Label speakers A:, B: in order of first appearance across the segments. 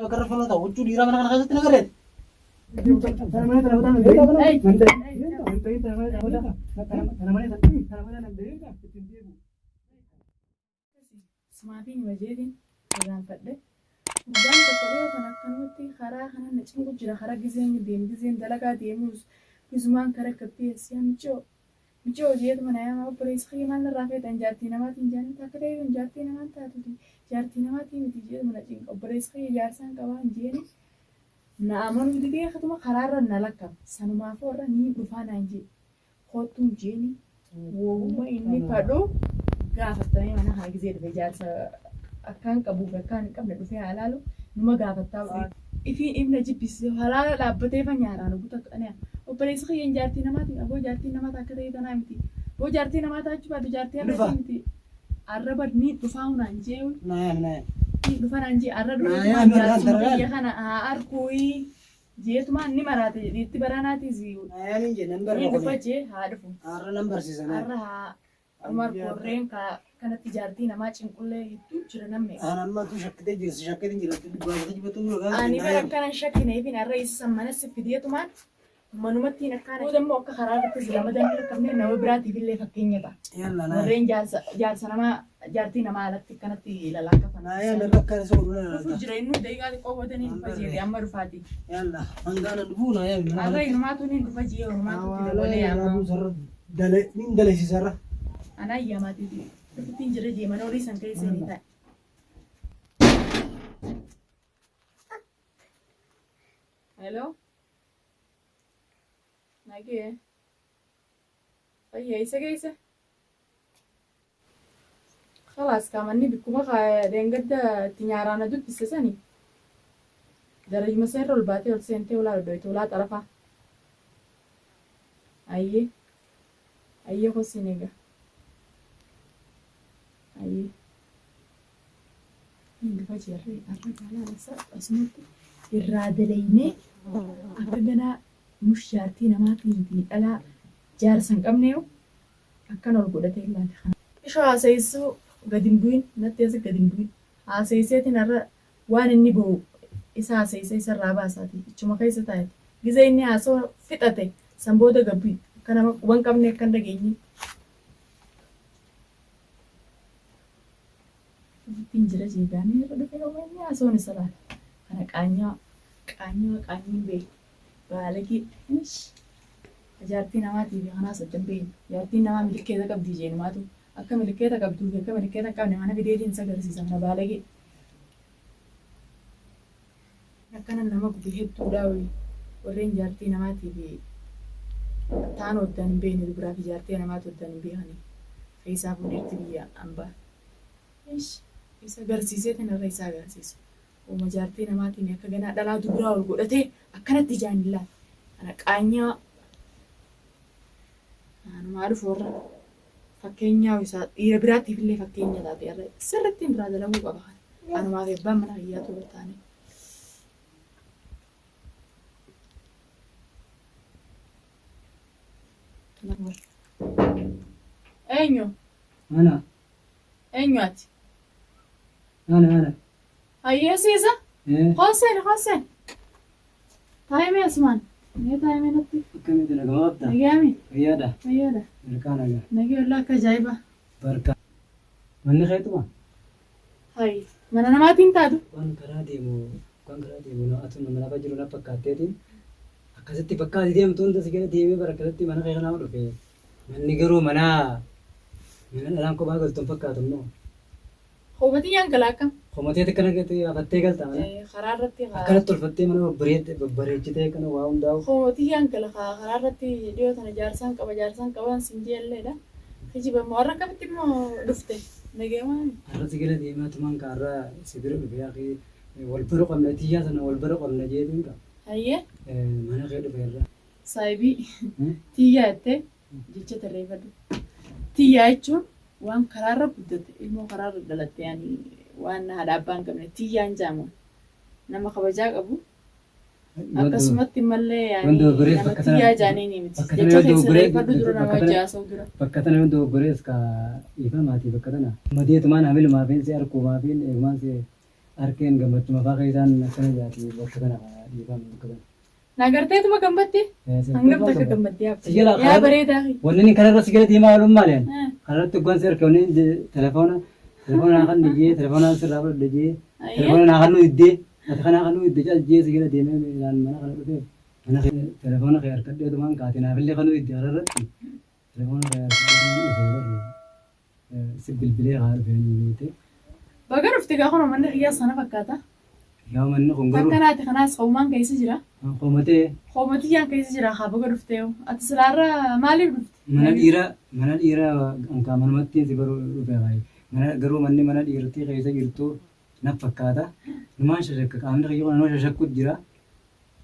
A: Karena tahu lucu di ramai anak kasih nagaret.
B: Semaafin wajeedin irraanfadhe muddaan tokko yoo kan akkanumatti karaa kana na cinqu jira karaa gizeen dalagaa deemus guzumaan karaa kabbeessiyaa micoo jeetu mana yaama obboleessa kiyya maal irraa feetan jaartii namaatiin jaanin akka ta'e jaartii namaan taatuti jaartii namaatiin miti jeetu mana cinqa obboleessa kiyya jaarsaan qabaa hin jeeni na amanuu didee akkatuma karaarra na lakkaba sanumaaf warra ni dhufaa naan jee kootuun jeeni wooma inni fadhu gaafattamee mana haa gizee dhufe jaarsa akkaan qabuuf akkaan hin qabne dhufee halaalu numa gaafattaa ifiin ibna jibbisee halaala dhaabbatee fa nyaaraan butatanii obboleessa kiyyaan jaartii namaatiin aboo jaartii namaata akka ta'e tanaa miti boo jaartii namaata achi baatu jaartii arrabaa miti arraba ni dhufaa hunaan jee ni dhufa naan jee arraba jaartii kiyya kana haa arkuuyi jeetumaan ni maraate itti baraanaatiis ni dhufa jee haa dhufu arra haa Umar korreen kanatti jaartii namaa cinqullee hedduu jira namni.
A: Amma tu shakkitee jirti shakkitee jirti dubbata jibatu nurra.
B: Ani bara akkanan shakkineef har'a isa manas fideetumaan manumatti akkaan immoo akka karaa irratti lamadan qabnee nama biraatiif illee fakkeenya ta'a. Warreen jaarsa namaa jaartii namaa alatti kanatti lalaakafan.
A: Yalla akka isa godhuna
B: lalaaka. Jira inni deegaa xiqqoo godhanii dhufa jeetii amma dhufaati.
A: Yalla hangaana dhufu na yaa.
B: Har'a hirmaatu ni dhufa jee hirmaatu godhee yaama.
A: Nin daleessisarra.
B: Ana yaamati dhufuutiin jira deeman horii san keessa ni ta'a. Hello. Nagee. Fayyaa isa keessa. Khalaas kaamanni bikkuma deengadda itti nyaaraana dubbisisanii. Darajuma seerra ol baatee ol seentee olaa dhodhooyte olaa xarafaa. Ayyee hosin egaa. Ayyee. Inni dhufa jirre arra jaalala asumatti irraa dalaynee akka ganaa mush jaartii namaatiin dhalaa jaarsa hin qabne akkan ol godhatee ilaale kana. Ishoo haasa'isuu gadi hin bu'in natti as gadi hin bu'in haasa'isseetiin irra waan inni bahu isa haasa'isee isarraa baasaati ichuma keessa taa'eeti gizee inni haasoo fixate san booda gabbii akka nama quban qabne akka hin dhageenye. Ittiin jira jeegaanii irra dhufe inni haasoon isa laala kana qaanyiin beeku baalagii jaartii namaatiif kanaa saddan beeknu jaartiin namaa milikeeta qabdii jeenumaatu akka milikeeta qabduuf akka milikeeta qabne mana fideetiin isa agarsiisa mana baalagii akkana nama gubee hedduudhaa warreen jaartii namaatiif taan waddaan hin beekne dubiraa fi jaartii namaati waddaan hin beekani fe'iisaa fuudheetti biyya hambaa isa agarsiiseetiin irra isa agarsiisa. Uuma jaartii namaatiin akka ganaa dhalaa dubiraa ol godhatee akkanatti jaanillaa kana qaanyaa naannomaa dhufu warra fakkeenyaa isaa dhiira biraatiif illee fakkeenya taate irra sirriitti irraa dalaguu qaba. Anumaaf eebbaan mana hayyaa ta'uu taane. Eenyu?
A: Ana.
B: Eenyu ati?
A: Ana.
B: Hayyee siisa? Hoseen. Taa'imee asumaan. Mee taa'imee natti?
A: Akkamitti nagamaa abdaa?
B: Nagaami?
A: Fayyaadha.
B: Mirkaa
A: nagaa.
B: Nagee ollaa akka ajaa'ibaa.
A: Barka. Manni keetuma?
B: Hayi. Mana namaatiin taatu?
A: Waan karaa deemu atu nama lafa jiru na fakkaatteetiin akkasitti fakkaati deemtu hunda si gala deemee barakkalatti mana kee kanaa dhufe. Manni garuu mana dhalaan kophaa galtuun fakkaatu immoo.
B: Hoomatii yaangala akkam?
A: Hoomatee akkana gatii afattee galta mana.
B: Karaa irratti
A: Akkanatti tolfattee mana bareechitee kana waa hundaa'u.
B: Hoomatii yaangala karaa irratti dhiyoo tana jaarsaan qaban siin jeelleedha. Kijibamoo warra akkamitti immoo dhufte? Nageemaan?
A: Har'a si gala deemaa tumaan kaarraa si bira dhufe yaqii wal bira qabna tiyyaa sana wal bira qabna jeetiin qaba.
B: Hayyee?
A: Mana kee dhufe irraa.
B: Saayibii tiyyaa jettee jecha tarreeffadhu. Tiyyaa jechuun waan karaarra guddate ilmoo karaarra dhalatte waan haadha abbaa hin qabne tiyyaan jaamu nama kabajaa qabu akkasumatti mallee nama tiyyaa jaaniin miti jecha keessa reeffadhu dura nama jaasoo dura.
A: Bakka tana yoo doggorees ka ifa maatii bakka tana. Madeetumaan hamil maafiin si arkuu maafiin eegumaan si harkeen gammachuma fa'aa isaan akkana jaati bakka kana dhiifama bakka kana.
B: Nagarteetuma gammattee? Hangam takka gammattee haabte? Yaa bareedaa.
A: Wanni inni kanarra sigara diimaa ooluun maali? Kanarratti hoggaan si harka wanni telefoona naa kan dhigee telefoona sirraa fudhadhe jee telefoona naa kan nu iddee ati kanaa kan nu iddee caljee sigara deemee miilaan mana kana dhufee mana telefoona kee harkadhee tumaan kaate naafillee kan nu iddee kanarratti telefoona kee harkadhee dhufee barre si bilbilee haa dhufee ni beekte.
B: Baga dhufte gaa kun manni xiyyaa sana fakkaata.
A: Yaa manni kun garuu.
B: Fakkanaati kanaas qoomaan keessa jira.
A: Qoomatee.
B: Qoomatiyyaan keessa jira haa baga dhufte ati silaarra maaliif dhufte?
A: Mana dhiiraa hanqaa manumatti si baruu dhufee baay'ee. Garuu manni mana dhiirtii keessa jirtu na fakkaata. Numaan shashakka qaamni xiyyaa nama shashakku jira.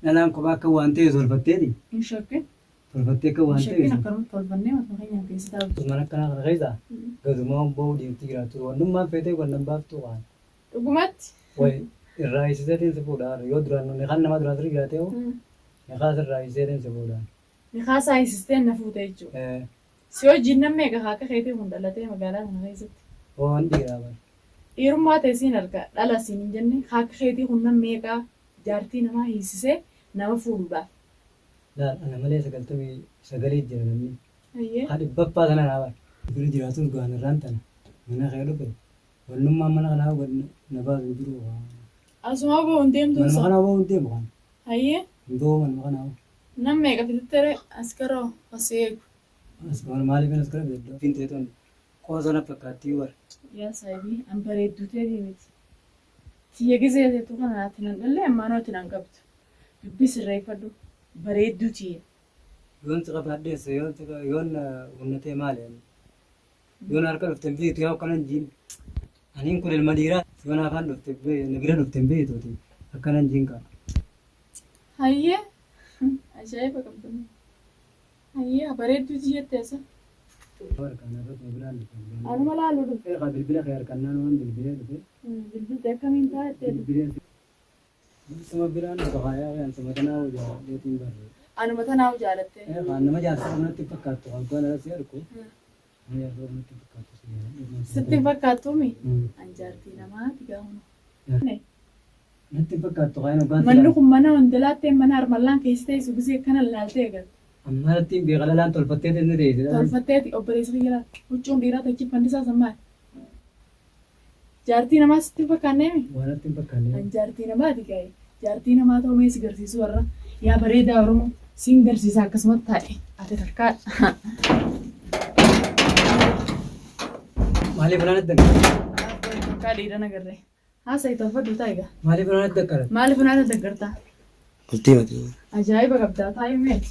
A: Dhalaan kophaa akka waan ta'e tolfatteeti.
B: Hin shakke.
A: Tolfattee akka waan ta'e.
B: Shakkiin akkanuma tolfannee matuma keenyaan keessa taa'u.
A: Mana akkanaa kana keessa gazumaa bahuu deemtii jiraatu wannummaan feetee wannan baaftu waan.
B: Dhugumatti.
A: Wayi irraa isiseetiin si fuudhaan yoo duraan kan nama duraan sirrii jiraatee hoo niqaas irraa isiseetiin si fuudhaan.
B: Niqaasaa isisteen na fuute jechuudha. Si wajjin namni egaa akka keetii kun dhalatee magaalaa kana keessatti.
A: Waan dhiiraa bara.
B: Dhiirummaa ta'e siin arga dhala siin hin jenne akka keetii kun namni egaa jaartii namaa hiisisee nama fuudhuudhaaf.
A: Laal ana malee 99 jira namni.
B: Ayyee.
A: Haadhi babbaa sana naa bara. Biri jiraatuun gogaan irraan tana mana kee dhufe wannummaan mana kanaa na baasu jiru.
B: Asuma boon deemtu.
A: Manuma kanaa boon deemu kan.
B: Ayyee.
A: Ndoo manuma kanaa.
B: Namni egaa fitittere askaroo aseegu.
A: Maaliif as gara beektaa? Finteetuun qoosona fakkaattii bara.
B: Yaa saayibii an bareedduu ta'ee miti. Tiyya gisee teetu kanaatti nan dhallee ammaanootti nan qabdu. Dubbii sirreeffadhu bareedduu tiyya.
A: Yoon si qabaadheesse yoon humnatee maali? Yoon harka dhufte beektu yaa akkanan jiin. Aniin kun ilma dhiiraa yoon afaan dhufte na bira dhufte beektuuti akkanan jiin qaba.
B: Hayyee ajaa'iba qabdu. Hayyee bareedduu tiyyaatteessa. Anuma laaluu dhufe.
A: Bilbila kee harkannaan waan bilbilee dhufe.
B: Bilbiltee akkamiin taa'ettee dhufe?
A: Sama biraan dhufa faayaa waan sama tanaa hojjaateetiin barre.
B: Anuma tanaa hojjaalattee.
A: Kan nama jaarsa kanatti fakkaattu kan kuwan alatti argu.
B: Sitti fakkaattuumi? An jaartii namaati gaafuma.
A: Natti fakkaattu kan hoggaan.
B: Manni kun mana wandalaattee mana harmallaan keessa teessu gisee kana laaltee eegalte.
A: Ammalatti beekalalaan tolfattee inni deesse.
B: Tolfatteeti obboleessa kiyyaa huccuun dhiiraa tachi fannisaa sammaa. Jaartii namaa sitti fakkaanneemi?
A: Waan natti fakkaanne.
B: An jaartii namaati gaa'e. Jaartii namaa ta'uu mee si garsiisu warra yaa bareedaa Oromoo siin garsiisa akkasumatti taa'e ati takkaadha.
A: Maaliif irraa natti daggara?
B: Takkaa dhiira nagarree. Haasa'ii tolfadhu taa'e gaa.
A: Maaliif irraa natti daggara?
B: Maaliif irraa natti daggartaa? Ajaa'iba qabdaa taa'e meeti.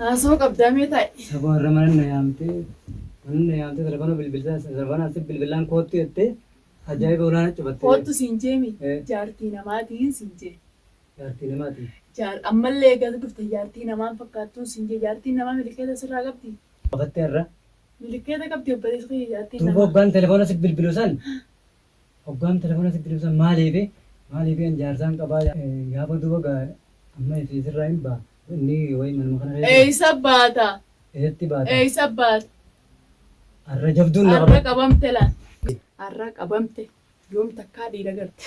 B: Haasoo qabdaa mee taa'e.
A: Saba warra mana na yaamtee telefoona bilbilaa telefoona asii bilbilaan koottu jettee ajaa'iba olaanaa cufattee.
B: Koottu siin jeemi jaartii namaatiin siin jee.
A: Jaartii namaati.
B: Ammallee eegatu dhufte jaartii namaan fakkaattuun siin jee jaartiin namaa milikeeta sirraa qabdi.
A: Qabattee irra.
B: Milikeeta qabdi obboleessa kiyya jaartiin namaa.
A: Duuba hoggaan telefoona si bilbilu san maaliif jaarsaan qabaa gaafa duuba amma sirraa hin ba'a. Inni wayii manuma kana keessa.
B: Eessa baata?
A: Eessatti baata?
B: Eessa baata?
A: Har'a jabduun na
B: Har'a qabamte laan. Har'a qabamte yoom takkaa dhiira garte.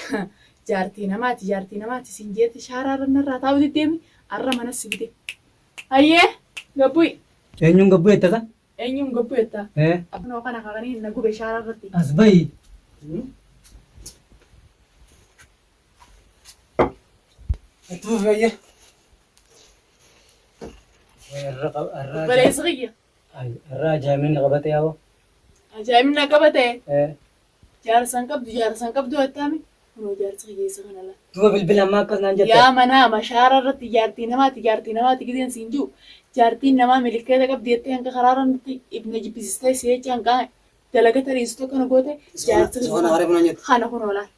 B: Jaartii namaati siin jeetti shaaraarra narraa taa'uuti deemi har'a manas si bite. Hayyee gabbuyi.
A: Eenyuun gabbuu jettasa?
B: Eenyuun gabbuu jettaa? Abnoo kana kaanii na gube shaaraarratti.
A: As bayi. Atuma fayya.
B: Obboleessa kiyya.
A: Har'a ajaa'ibni qabatee yaa'u.
B: Ajaa'ibni qabatee. Jaarsan qabdu jettaami. Kunoo jaarsa kiyyeessa kana laa.
A: Duuba bilbila ammaa akkas naan jette.
B: Yaa manaa mashaara irratti jaartii namaati giseen siin jiru. Jaartiin namaa milikeeta qabdi jettee hanga karaarra nutti ibna jibbisistee si jecha hanqaa dalaga tariistu kana goote jaarsa kana kunoo laa.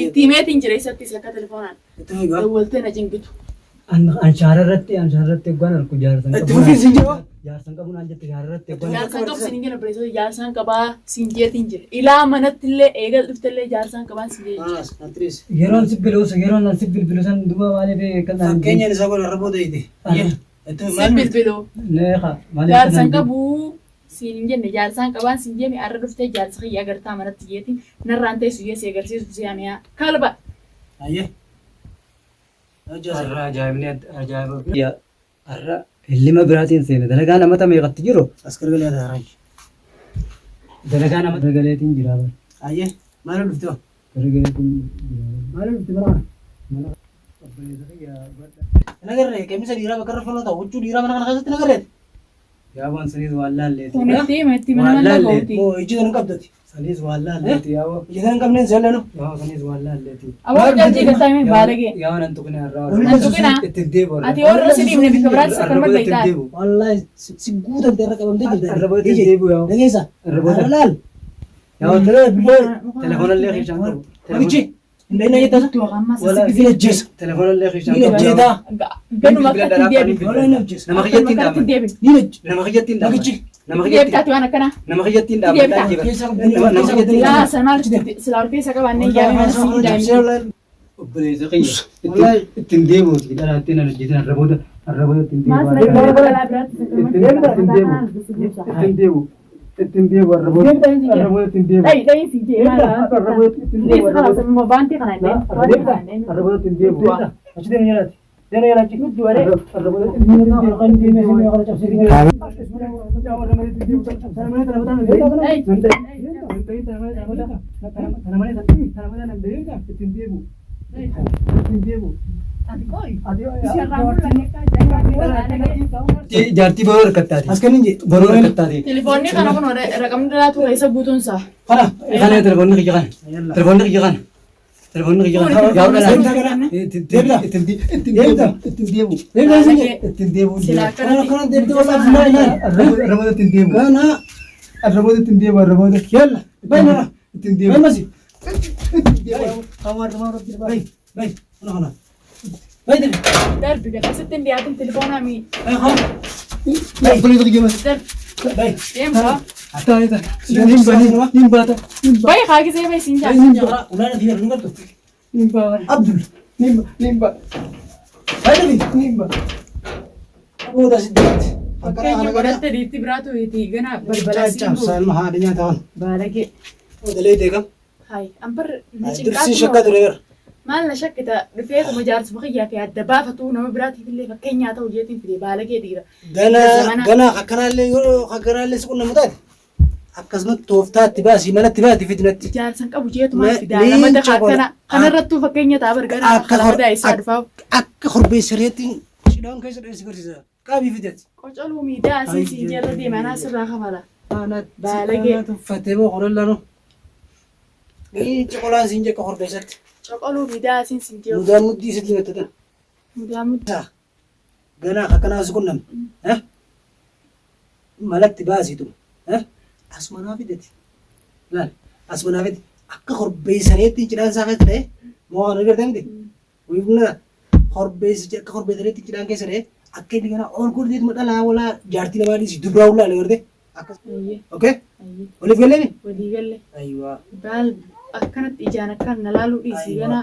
B: Itti himeetiin jira isatti isa akka telefoonaan. Dawwaltee na jingitu.
A: Anshaara irratti hoggaan argu jaarsan qabu. Jaarsan qabu naan jette shaara irratti hoggaan.
B: Jaarsan qabu siin jira bireessota jaarsan qabaa siin jeetiin jira. Ilaa manatti illee eegal dhuftellee jaarsan qabaan siin jeetiin.
A: Yeroon si bilbilu san duuba maaliif kan naan.
C: Fakkeenyaan isaa kun har'a booda iti.
B: Si bilbiluu. Jaarsan qabu siin jenne jaarsaan qabaan siin jenne arra dhuftee jaarsa xiyyaa agartaa manatti jeetiin narraan ta'e suyyee si agarsiisu si amiyaa kalba.
C: Ayyee.
A: Arra ajaa'ibni ajaa'iba. Arra illima biraatiin seena dalagaa namata meeqatti jiru?
C: As gargalee haa ta'an.
A: Dalagaa nama gargaleetiin jira.
C: Ayyee. Maal dhufte hoo?
A: Gargaleetiin jira.
C: Maal dhufte bara?
A: Mana obboleessa xiyyaa badda.
C: Nagarree qeemisa dhiiraa bakka irra fannoo ta'u huccuu dhiiraa mana kana keessatti nagarreeti.
A: Yaabon sanis waan laalleeti.
B: Kunuutti matti mana mana ba'uuti.
C: Moo ijji kan hin qabdati.
A: Sanis waan laalleeti yaaboo.
C: Ijji kan hin qabneen seellanu.
A: Yaaboo sanis waan laalleeti.
B: Awwaa jajjii gataa mee baalagee.
A: Yaaboo nan tuqne har'aa.
B: Nan tuqina.
A: Ittiin deebi'u.
B: Ati warra si dhiibne bika biraatti sakkan badda itaa.
C: Wallaahi si guutamte irra qabamtee jirti.
A: Arraboota ittiin deebi'u yaaboo.
C: Dhageessa.
A: Arraboota.
C: Laal.
A: Yaaboo telefoonallee keessaan qabu.
C: Magichi. Indayna jettasa. Ni ajjeesa.
A: Telefoonallee keessaan
C: Ni
A: qabu.
C: ajjeetaa.
B: Ganuma akkatti deebi.
C: Wallaahi ni ajjeesa.
A: Nama kiyyattiin
B: Akkatti
A: dhaabata.
B: deebi.
C: Ni ajjeesa.
A: Nama kiyyattiin dhaabata.
C: Magichi.
A: Nama
B: Deebitaati waan akkanaa.
A: nama kiyyattiin dhaabata.
C: Keessa qabdanii.
B: Yaa sanaan silaa ol keessa qabaannee yaa'ee mana siin daa'imni.
A: Obboleessa kiyya ittiin deebi'uuti dhalaatti na hojjetan arraboota ittiin
B: Maas
A: deebi'u.
B: rakkoo balaa biraatti
A: Ittiin deebi'u. Ittiin deebi'u arraboota ittiin deebi'u.
B: Dhayi dhayi si jee maal
A: Arraboota ittiin deebi'u.
B: baantii kana illee
A: Arraboota ittiin deebi'u.
C: Achi deemu jalaati. Deemu jalaati.
B: nuti waree
A: Arraboota ittiin deebi'u.
C: Kan deemee si mee kana cabsee.
A: Jaartii boroo harkattaati.
C: As kan hin jee.
A: Boroo harkattaati.
B: telefoonni kana kun raqamni dalaatu keessa guutuunsa.
C: Kana.
A: Kana telefoonni kiyya kana. Telefoonni kiyya kana. Telefoonni kiyya kana. Yaa dhala. Ittiin deebi'u. Ittiin deebi'u.
C: Deemee si jee.
A: Ittiin deebi'u.
B: Silaa
C: Kana
B: akkana
C: kana deemtee walaa fuulaa ilaali.
A: Arraboota ittiin deebi'u.
C: Kana.
A: Arraboota ittiin deebi'u. Arraboota.
C: Yalla. Baynara.
A: Ittiin deebi'u.
C: Baymasi. Kawaar kawaar bay bay. Kana kana. Bay deemi.
B: darbi gadhiisitti dhiyaatin telefoonaa mi
C: Bay haa.
A: Obboleessa kiyya kana.
B: darbi
C: Bay.
B: deemsa
A: Ataayita. Niin baata.
B: bayi haagisee bayi siin
C: Bay
B: jaalladha.
C: ni jara. Ulaan fi yarnu galtu.
A: Niin baata.
C: Abdul.
A: Niin baata.
C: Bay deemi.
A: Niin baata.
C: Abuuda siddeet.
B: Fakkeenya godhatte diitti biraatu itti gana balbala siin bu'u.
C: Cabsaan haadha nyaataan.
B: Baalagee.
C: Odalee deegam.
B: Hayi ambar ni
C: Dirsiin shakkaa ture gara.
B: maal na shakkita dhufee kuma jaarsuma kiyyaa fi adda baafatu nama biraatiif illee fakkeenyaa ta'u jeetiin fide baalagee dhiira.
C: Gana akkanaallee yoo akkanaallee si qunnamuu taate akkasumatti tooftaatti baasii manatti baati fitnatti.
B: Jaarsan qabu jeetumaa fidaa lamada akkana kanarrattuu fakkeenya ta'a bargara lamada isaa dhufaaf.
C: Akka korbeessireetti cidhaan keessa dheessi barsiisa. Qaabii fidatti.
B: Qocoluu miidaa asii siin jala deemanaa sirraa kafala.
C: Baalagee. Uffatee moo qorallano. Ni coqolaan siin jekka korbeessatti.
B: Qocoluu miidaa asiin siin jiru.
C: Mudaan muddii isitti himattatan.
B: Mudaa muddaa.
C: Ganaa akkanaa si qunnamne. Malatti baasitu. Asumanaa fidati. Laal asumanaa fidati. Akka korbeessaniitti cidhaan isaa keessa ta'e moo kan agartee miti. Wiifna korbeessichi akka korbeessaniitti cidhaan keessa ta'e akka inni kana ol godheetu dhalaa walaa jaartii namaa dhiisi dubraa ulaa agartee. Akkas. Okay? Waliif galee ni?
B: Walii galle.
C: Ayiwaa.
B: Baal akkanatti ijaan akkan na laaluu dhiisii gana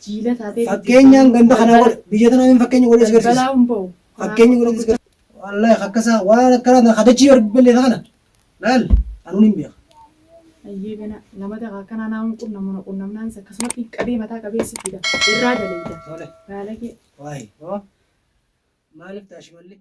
B: jiila taatee.
C: Fakkeenyaan ganda kanaa godhe biyya tanaa hin fakkeenya godhe si garsiisa.
B: Balaa hin ba'u.
C: Fakkeenya godhe si garsiisa. Wallaahi akkasaa waan akkanaa kadachii ballee kana. Laal anuun hin beeku.
B: Ayyee gana lamada akkanaa naawun qunnamnaan akkasumatti qabee mataa qabeessi fida irraa galeedha. Baalagee.
C: Waayee. Maaliif taashimallee?